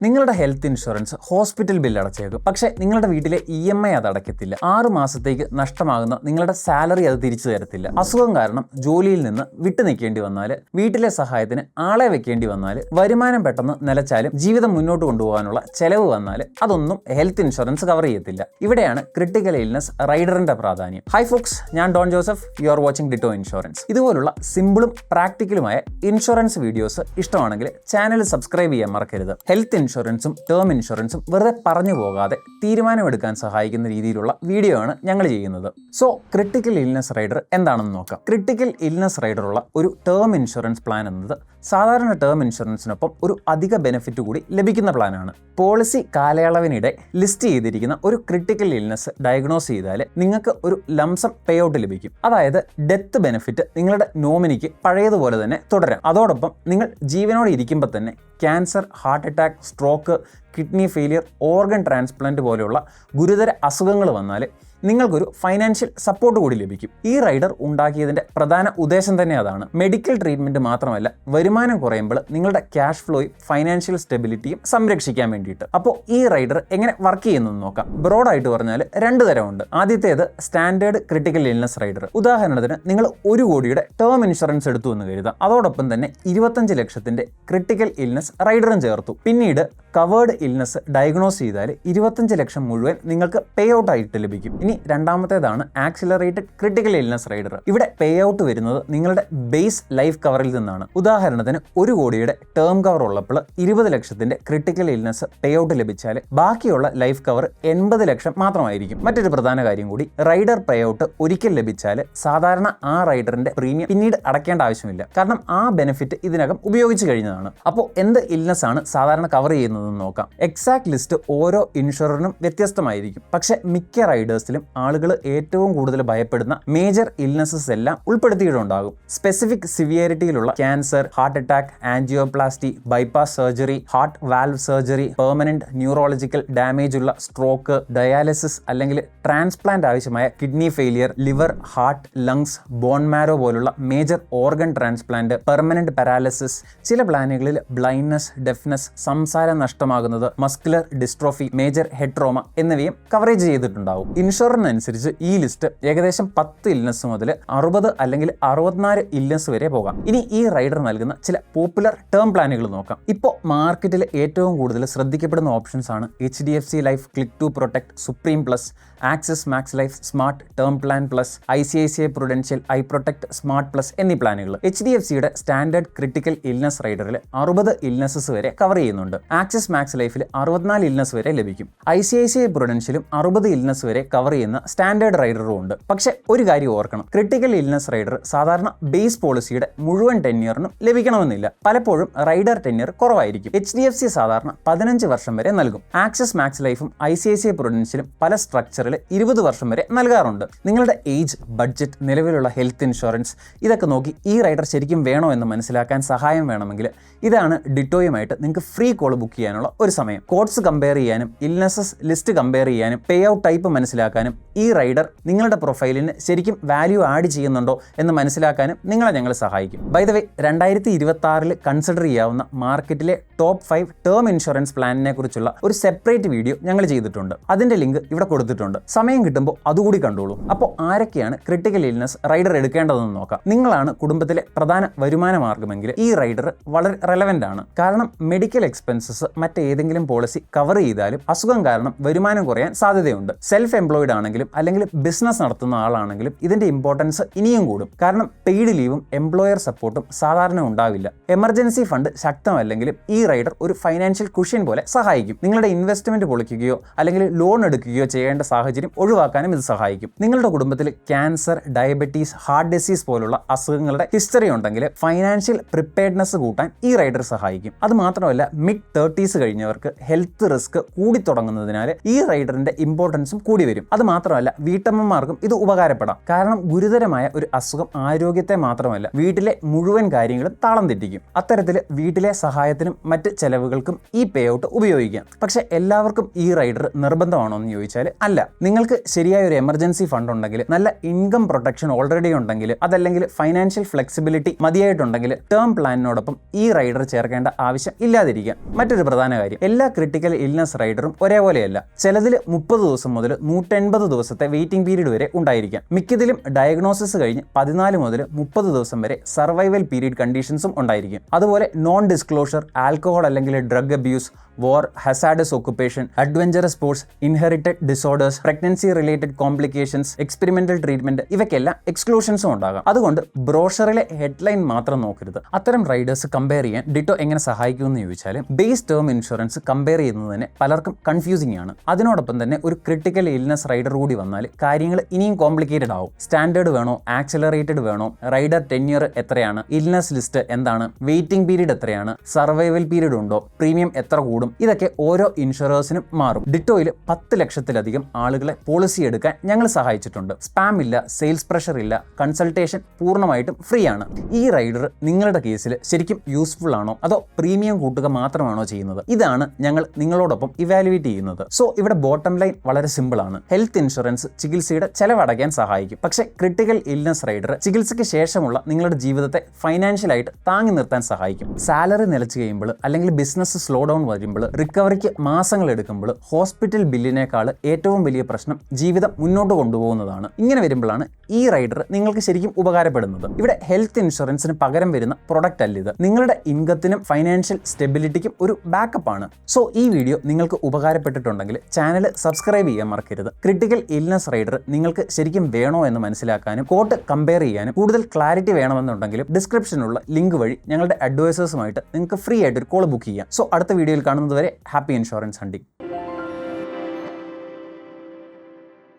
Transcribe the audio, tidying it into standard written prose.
നിങ്ങളുടെ health insurance hospital bill അടച്ചേക്കും, പക്ഷേ നിങ്ങളുടെ വീട്ടിലെ EMI അത് അടയ്ക്കത്തില്ല. 6 മാസത്തേക്ക് നഷ്ടമാകുന്ന നിങ്ങളുടെ സാലറി അത് തിരിച്ചു തരത്തില്ല. അസുഖം കാരണം ജോലിയിൽ നിന്ന് വിട്ടു നിൽക്കേണ്ടി വന്നാൽ, വീട്ടിലെ സഹായത്തിന് ആളെ വെക്കേണ്ടി വന്നാൽ, വരുമാനം പെട്ടെന്ന് നിലച്ചാലും ജീവിതം മുന്നോട്ട് കൊണ്ടുപോകാനുള്ള ചെലവ് വന്നാൽ അതൊന്നും ഹെൽത്ത് ഇൻഷുറൻസ് കവർ ചെയ്യത്തില്ല. ഇവിടെയാണ് ക്രിട്ടിക്കൽ ഇൽനസ് റൈഡറിന്റെ പ്രാധാന്യം. ഹായ് ഫോക്സ്, ഞാൻ Don Joseph. You are watching Ditto insurance. ഇതുപോലുള്ള സിമ്പിളും പ്രാക്ടിക്കലുമായ ഇൻഷുറൻസ് വീഡിയോസ് ഇഷ്ടമാണെങ്കിൽ ചാനൽ സബ്സ്ക്രൈബ് ചെയ്യാൻ മറക്കരുത്. ഹെൽത്ത് ഇൻഷുറൻസും ടേം ഇൻഷുറൻസും വെറുതെ പറഞ്ഞു പോകാതെ തീരുമാനമെടുക്കാൻ സഹായിക്കുന്ന രീതിയിലുള്ള വീഡിയോ ആണ് ഞങ്ങൾ ചെയ്യുന്നത്. സോ ക്രിട്ടിക്കൽ ഇൽനസ് റൈഡർ എന്താണെന്ന് നോക്കാം. ക്രിട്ടിക്കൽ ഇൽനസ് റൈഡറുള്ള ഒരു ടേം ഇൻഷുറൻസ് പ്ലാൻ എന്നത് സാധാരണ ടേം ഇൻഷുറൻസിനൊപ്പം ഒരു അധിക ബെനിഫിറ്റ് കൂടി ലഭിക്കുന്ന പ്ലാനാണ്. പോളിസി കാലയളവിനിടെ ലിസ്റ്റ് ചെയ്തിരിക്കുന്ന ഒരു ക്രിട്ടിക്കൽ ഇൽനസ് ഡയഗ്നോസ് ചെയ്താൽ നിങ്ങൾക്ക് ഒരു ലംസം പേ ഔട്ട് ലഭിക്കും. അതായത് ഡെത്ത് ബെനിഫിറ്റ് നിങ്ങളുടെ നോമിനിക്ക് പഴയതുപോലെ തന്നെ തുടരാം. അതോടൊപ്പം നിങ്ങൾ ജീവനോടെ ഇരിക്കുമ്പോൾ തന്നെ cancer, heart attack, stroke, kidney failure, organ transplant പോലെയുള്ള ഗുരുതര അസുഖങ്ങൾ വന്നാൽ നിങ്ങൾക്കൊരു ഫൈനാൻഷ്യൽ സപ്പോർട്ട് കൂടി ലഭിക്കും. ഈ റൈഡർ ഉണ്ടാക്കിയതിന്റെ പ്രധാന ഉദ്ദേശം തന്നെ അതാണ്. മെഡിക്കൽ ട്രീറ്റ്മെന്റ് മാത്രമല്ല, വരുമാനം കുറയുമ്പോൾ നിങ്ങളുടെ ക്യാഷ് ഫ്ലോയും ഫൈനാൻഷ്യൽ സ്റ്റെബിലിറ്റിയും സംരക്ഷിക്കാൻ വേണ്ടിയിട്ട്. അപ്പോൾ ഈ റൈഡർ എങ്ങനെ വർക്ക് ചെയ്യുന്നതെന്ന് നോക്കാം. ബ്രോഡായിട്ട് പറഞ്ഞാൽ 2 തരമുണ്ട്. ആദ്യത്തേത് സ്റ്റാൻഡേർഡ് ക്രിട്ടിക്കൽ ഇൽനസ് റൈഡർ. ഉദാഹരണത്തിന് നിങ്ങൾ 1 കോടിയുടെ ടേം ഇൻഷുറൻസ് എടുത്തു എന്ന് കരുതാം. അതോടൊപ്പം തന്നെ 25 ലക്ഷത്തിന്റെ ക്രിട്ടിക്കൽ ഇൽനസ് റൈഡറും ചേർത്തു. പിന്നീട് കവേർഡ് ഇൽനസ് ഡയഗ്നോസ് ചെയ്താൽ 25 ലക്ഷം മുഴുവൻ നിങ്ങൾക്ക് പേ ഔട്ട് ആയിട്ട് ലഭിക്കും. ഇനി രണ്ടാമത്തേതാണ് ആക്സിലറേറ്റഡ് ക്രിട്ടിക്കൽ ഇൽനസ് റൈഡർ. ഇവിടെ പേ ഔട്ട് വരുന്നത് നിങ്ങളുടെ ബേസ് ലൈഫ് കവറിൽ നിന്നാണ്. ഉദാഹരണത്തിന് 1 കോടിയുടെ ടേം കവർ ഉള്ളപ്പോൾ 20 ലക്ഷത്തിന്റെ ക്രിട്ടിക്കൽ ഇൽനസ് പേ ഔട്ട് ലഭിച്ചാൽ ബാക്കിയുള്ള ലൈഫ് കവർ 80 ലക്ഷം മാത്രമായിരിക്കും. മറ്റൊരു പ്രധാന കാര്യം കൂടി, റൈഡർ പേ ഔട്ട് ഒരിക്കൽ ലഭിച്ചാൽ സാധാരണ ആ റൈഡറിന്റെ പ്രീമിയം പിന്നീട് അടയ്ക്കേണ്ട ആവശ്യമില്ല. കാരണം ആ ബെനിഫിറ്റ് ഇതിനകം ഉപയോഗിച്ചു കഴിഞ്ഞതാണ്. അപ്പോൾ എന്ത് ഇൽനസ് ആണ് സാധാരണ കവർ ചെയ്യുന്നത് നോക്കാം. എക്സാക്ട് ലിസ്റ്റ് ഓരോ ഇൻഷുററിനും വ്യത്യസ്തമായിരിക്കും. പക്ഷെ മിക്ക റൈഡേഴ്സിലും ആളുകൾ ഏറ്റവും കൂടുതൽ ഭയപ്പെടുന്ന മേജർ ഇൽനസസ് എല്ലാം ഉൾപ്പെടുത്തിയിട്ടുണ്ടാകും. സ്പെസിഫിക് സിവിയറിറ്റിയിലുള്ള cancer, heart attack, angioplasty, bypass surgery, heart valve surgery, permanent neurological damage ഉള്ള സ്ട്രോക്ക്, ഡയാലിസിസ് അല്ലെങ്കിൽ ട്രാൻസ്പ്ലാന്റ് ആവശ്യമായ kidney failure, liver, heart, lungs, bone marrow പോലുള്ള major organ transplant, permanent paralysis, ചില പ്ലാനുകളിൽ ബ്ലൈൻഡ്നെസ്, ഡെഫ്നെസ്, സംസാരം നഷ്ടമാകുന്നത്, muscular dystrophy, major head trauma എന്നിവയും coverage ചെയ്തിട്ടുണ്ടാവും. ഇൻഷുററിനനുസരിച്ച് ഈ ലിസ്റ്റ് ഏകദേശം 10 ഇൽനസ് മുതൽ 60 അല്ലെങ്കിൽ 64 ഇൽനസ് വരെ പോകാം. ഇനി ഈ റൈഡർ നൽകുന്ന ചില പോപ്പുലർ ടേം പ്ലാനുകൾ നോക്കാം. ഇപ്പോൾ മാർക്കറ്റിൽ ഏറ്റവും കൂടുതൽ ശ്രദ്ധിക്കപ്പെടുന്ന ഓപ്ഷൻസ് ആണ് HDFC Life Click to Protect Supreme Plus, Axis Max Life Smart Term Plan Plus, ICICI Prudential iProtect Smart Plus എന്നീ പ്ലാനുകൾ. HDFCയുടെ സ്റ്റാൻഡേർഡ് ക്രിട്ടിക്കൽ ഇൽനസ് റൈഡറിൽ 60 ഇൽനസസ് വരെ കവർ ചെയ്യുന്നുണ്ട്. ആക്സിസ് മാക്സ് ലൈഫിൽ 64 ഇൽനസ് വരെ ലഭിക്കും. ICICI പ്രൊഡൻഷ്യലും 60 ഇൽനസ് വരെ കവർ ചെയ്യുന്ന സ്റ്റാൻഡേർഡ് റൈഡറും ഉണ്ട്. പക്ഷെ ഒരു കാര്യം ഓർക്കണം, ക്രിട്ടിക്കൽ ഇൽനസ് റൈഡർ സാധാരണ ബേസ് പോളിസിയുടെ മുഴുവൻ ടെന്യൂറിനും ലഭിക്കണമെന്നില്ല. പലപ്പോഴും റൈഡർ ടെന്യൂർ കുറവായിരിക്കും. HDFC സാധാരണ 15 വർഷം വരെ നൽകും. ആക്സിസ് മാക്സ് ലൈഫും ICICI പ്രൊഡൻഷ്യലും പല സ്ട്രക്ചറിൽ 20 വർഷം വരെ നൽകാറുണ്ട്. നിങ്ങളുടെ ഏജ്, ബഡ്ജറ്റ്, നിലവിലുള്ള ഹെൽത്ത് ഇൻഷുറൻസ് ഇതൊക്കെ നോക്കി ഈ റൈഡർ ശരിക്കും വേണോ എന്ന് മനസ്സിലാക്കാൻ സഹായം വേണമെങ്കിൽ ഇതാണ് ഡിറ്റോയുമായിട്ട് നിങ്ങൾക്ക് ഫ്രീ കോൾ ബുക്ക് ചെയ്യാനുള്ള ഒരു സമയം. കോഡ്സ് കമ്പയർ ചെയ്യാനും ഇൽനസസ് ലിസ്റ്റ് കമ്പയർ ചെയ്യാനും പേ ഔട്ട് ടൈപ്പ് മനസ്സിലാക്കാനും ഈ റൈഡർ നിങ്ങളുടെ പ്രൊഫൈലിന് ശരിക്കും വാല്യൂ ആഡ് ചെയ്യുന്നുണ്ടോ എന്ന് മനസ്സിലാക്കാനും നിങ്ങളെ ഞങ്ങൾ സഹായിക്കും. ബൈ ദ വേ, 2026 കൺസിഡർ ചെയ്യാവുന്ന മാർക്കറ്റിലെ ടോപ്പ് 5 ടേം ഇൻഷുറൻസ് പ്ലാനിനെ കുറിച്ചുള്ള ഒരു സെപ്പറേറ്റ് വീഡിയോ ഞങ്ങൾ ചെയ്തിട്ടുണ്ട്. അതിന്റെ ലിങ്ക് ഇവിടെ കൊടുത്തിട്ടുണ്ട്. സമയം കിട്ടുമ്പോൾ അതുകൂടി കണ്ടോളൂ. അപ്പോൾ ആരൊക്കെയാണ് ക്രിട്ടിക്കൽ ഇൽനസ് റൈഡർ എടുക്കേണ്ടതെന്ന് നോക്കാം. നിങ്ങളാണ് കുടുംബത്തിലെ പ്രധാന വരുമാന മാർഗ്ഗമെങ്കിൽ ഈ റൈഡർ വളരെ റെലവെന്റ് ആണ്. കാരണം മെഡിക്കൽ എക്സ്പെൻസസ് മറ്റേതെങ്കിലും പോളിസി കവർ ചെയ്താലും അസുഖം കാരണം വരുമാനം കുറയാൻ സാധ്യതയുണ്ട്. സെൽഫ് എംപ്ലോയിഡ് ആണെങ്കിലും അല്ലെങ്കിൽ ബിസിനസ് നടത്തുന്ന ആളാണെങ്കിലും ഇതിന്റെ ഇമ്പോർട്ടൻസ് ഇനിയും കൂടും. കാരണം പെയ്ഡ് ലീവും എംപ്ലോയർ സപ്പോർട്ടും സാധാരണ ഉണ്ടാവില്ല. എമർജൻസി ഫണ്ട് ശക്തമല്ലെങ്കിലും ഈ റൈഡർ ഒരു ഫൈനാൻഷ്യൽ കുഷ്യൻ പോലെ സഹായിക്കും. നിങ്ങളുടെ ഇൻവെസ്റ്റ്മെന്റ് പൊളിക്കുകയോ അല്ലെങ്കിൽ ലോൺ എടുക്കുകയോ ചെയ്യേണ്ട സാഹചര്യം ഒഴിവാക്കാനും ഇത് സഹായിക്കും. നിങ്ങളുടെ കുടുംബത്തിൽ ക്യാൻസർ, ഡയബറ്റീസ്, ഹാർട്ട് ഡിസീസ് പോലുള്ള അസുഖങ്ങളുടെ ഹിസ്റ്ററി ഉണ്ടെങ്കിൽ ഫൈനാൻഷ്യൽ പ്രിപ്പയർഡ്നെസ് കൂട്ടാൻ ഈ റൈഡർ സഹായിക്കും. അത് മാത്രമല്ല, മിഡ് 30s കഴിഞ്ഞവർക്ക് ഹെൽത്ത് റിസ്ക് കൂടി തുടങ്ങുന്നതിനാൽ ഈ റൈഡറിന്റെ ഇമ്പോർട്ടൻസും കൂടി വരും. അത് മാത്രമല്ല, വീട്ടമ്മമാർക്കും ഇത് ഉപകാരപ്പെടാം. കാരണം ഗുരുതരമായ ഒരു അസുഖം ആരോഗ്യത്തെ മാത്രമല്ല വീട്ടിലെ മുഴുവൻ കാര്യങ്ങളും താളം തെറ്റിക്കും. അത്തരത്തിൽ വീട്ടിലെ സഹായത്തിനും മറ്റ് ചെലവുകൾക്കും ഈ പേ ഔട്ട് ഉപയോഗിക്കാം. പക്ഷെ എല്ലാവർക്കും ഈ റൈഡർ നിർബന്ധമാണോ എന്ന് ചോദിച്ചാൽ അല്ല. നിങ്ങൾക്ക് ശരിയായ ഒരു എമർജൻസി ഫണ്ട് ഉണ്ടെങ്കിൽ, നല്ല ഇൻകം പ്രൊട്ടക്ഷൻ ഓൾറെഡി ഉണ്ടെങ്കിൽ, അതല്ലെങ്കിൽ ഫൈനാൻഷ്യൽ ഫ്ലെക്സിബിലിറ്റി മതിയായിട്ടുണ്ടെങ്കിൽ ടേം പ്ലാനിനോടൊപ്പം ഈ റൈഡർ ചേർക്കേണ്ട ആവശ്യം ഇല്ലാതിരിക്കാം. മറ്റൊരു പ്രധാന കാര്യം. എല്ലാ ക്രിട്ടിക്കൽ ഇൽനസ് റൈഡറും ഒരേപോലെയല്ല. ചിലതിൽ 30 ദിവസം മുതൽ 180 ദിവസത്തെ വെയിറ്റിംഗ് പീരീഡ് വരെ ഉണ്ടായിരിക്കാം. മിക്കതിലും ഡയഗ്നോസിസ് കഴിഞ്ഞ് 14 മുതൽ 30 ദിവസം വരെ സർവൈവൽ പീരീഡ് കണ്ടീഷൻസും ഉണ്ടായിരിക്കും. അതുപോലെ നോൺ ഡിസ്ക്ലോഷർ, ആൽക്കഹോൾ അല്ലെങ്കിൽ drug abuse, war, hazardous occupation, adventurous sports, inherited disorders, pregnancy related complications, experimental treatment ഇവയ്ക്കെല്ലാം എക്സ്ക്ലൂഷൻസും ഉണ്ടാകാം. അതുകൊണ്ട് ബ്രോഷറിലെ ഹെഡ്ലൈൻ മാത്രം നോക്കരുത്. അത്തരം റൈഡേഴ്സ് കമ്പയർ ചെയ്യാൻ ഡിറ്റോ എങ്ങനെ സഹായിക്കുമെന്ന് ചോദിച്ചാൽ, ബേസ് ടേം ഇൻഷുറൻസ് കമ്പയർ ചെയ്യുന്നത് തന്നെ പലർക്കും കൺഫ്യൂസിംഗ് ആണ്. അതിനോടൊപ്പം തന്നെ ഒരു ക്രിട്ടിക്കൽ ഇൽനസ് റൈഡർ കൂടി വന്നാൽ കാര്യങ്ങൾ ഇനിയും കോംപ്ലിക്കേറ്റഡ് ആവും. സ്റ്റാൻഡേർഡ് വേണോ, ആക്സിലറേറ്റഡ് വേണോ, റൈഡർ ടെന്യൂർ എത്രയാണ്, ഇൽനസ് ലിസ്റ്റ് എന്താണ്, വെയിറ്റിംഗ് പീരീഡ് എത്രയാണ്, സർവൈവൽ പീരീഡ് ഉണ്ടോ, പ്രീമിയം എത്ര കൂടും, ഇതൊക്കെ ഓരോ ഇൻഷുറേഴ്സിനും മാറും. ഡിറ്റോയിൽ 10 ലക്ഷത്തിലധികം ആളുകളെ പോളിസി എടുക്കാൻ ഞങ്ങൾ സഹായിച്ചിട്ടുണ്ട്. സ്പാം ഇല്ല, സെയിൽസ് പ്രഷർ ഇല്ല, കൺസൾട്ടേഷൻ പൂർണ്ണമായിട്ടും ഫ്രീ ആണ്. ഈ റൈഡർ നിങ്ങളുടെ കേസിൽ ശരിക്കും യൂസ്ഫുൾ ആണോ അതോ പ്രീമിയം കൂട്ടുക മാത്രമാണോ ചെയ്യുന്നത്? ഇതാണ് ഞങ്ങൾ നിങ്ങളോടൊപ്പം ഇവാലുവേറ്റ് ചെയ്യുന്നത്. സോ ഇവിടെ ബോട്ടം ലൈൻ വളരെ സിമ്പിൾ ആണ്. ഹെൽത്ത് ഇൻഷുറൻസ് ചികിത്സയുടെ ചെലവടയ്ക്കാൻ സഹായിക്കും. പക്ഷേ ക്രിട്ടിക്കൽ ഇൽനസ് റൈഡർ ചികിത്സയ്ക്ക് ശേഷമുള്ള നിങ്ങളുടെ ജീവിതത്തെ ഫൈനാൻഷ്യലായിട്ട് താങ്ങി നിർത്താൻ സഹായിക്കും. സാലറി നിലച്ചു കഴിയുമ്പോൾ അല്ലെങ്കിൽ ബിസിനസ് സ്ലോ ഡൗൺ വരുമ്പോൾ, റിക്കവറിക്ക് മാസങ്ങൾ എടുക്കുമ്പോൾ ഹോസ്പിറ്റൽ ബില്ലിനേക്കാൾ ഏറ്റവും വലിയ പ്രശ്നം ജീവിതം മുന്നോട്ട് കൊണ്ടുപോകുന്നതാണ്. ഇങ്ങനെ വരുമ്പോഴാണ് ഈ റൈഡർ നിങ്ങൾക്ക് ശരിക്കും ഉപകാരപ്പെടുന്നത്. ഇവിടെ ഹെൽത്ത് ഇൻഷുറൻസിന് പകരം വരുന്ന പ്രൊഡക്റ്റ് അല്ല ഇത്. നിങ്ങളുടെ ഇൻകത്തിനും ഫൈനാൻഷ്യൽ സ്റ്റെബിലിറ്റിക്കും ഒരു ബാക്കപ്പ് ആണ്. സോ ഈ വീഡിയോ നിങ്ങൾക്ക് ഉപകാരപ്പെട്ടിട്ടുണ്ടെങ്കിൽ ചാനൽ സബ്സ്ക്രൈബ് ചെയ്യാൻ മറക്കരുത്. ക്രിട്ടിക്കൽ ഇൽനസ് റൈഡർ നിങ്ങൾക്ക് ശരിക്കും വേണോ എന്ന് മനസ്സിലാക്കാനും കോട്ട് കമ്പയർ ചെയ്യാനും കൂടുതൽ ക്ലാരിറ്റി വേണമെന്നുണ്ടെങ്കിലും ഡിസ്ക്രിപ്ഷനിലുള്ള ലിങ്ക് വഴി ഞങ്ങളുടെ അഡ്വൈസേഴ്സുമായിട്ട് നിങ്ങൾക്ക് ഫ്രീ ആയിട്ട് ഒരു കോൾ ബുക്ക് ചെയ്യാം. സോ അടുത്ത വീഡിയോയിൽ കാണുന്നതുവരെ ഹാപ്പി ഇൻഷുറൻസ് ഹണ്ടിങ്.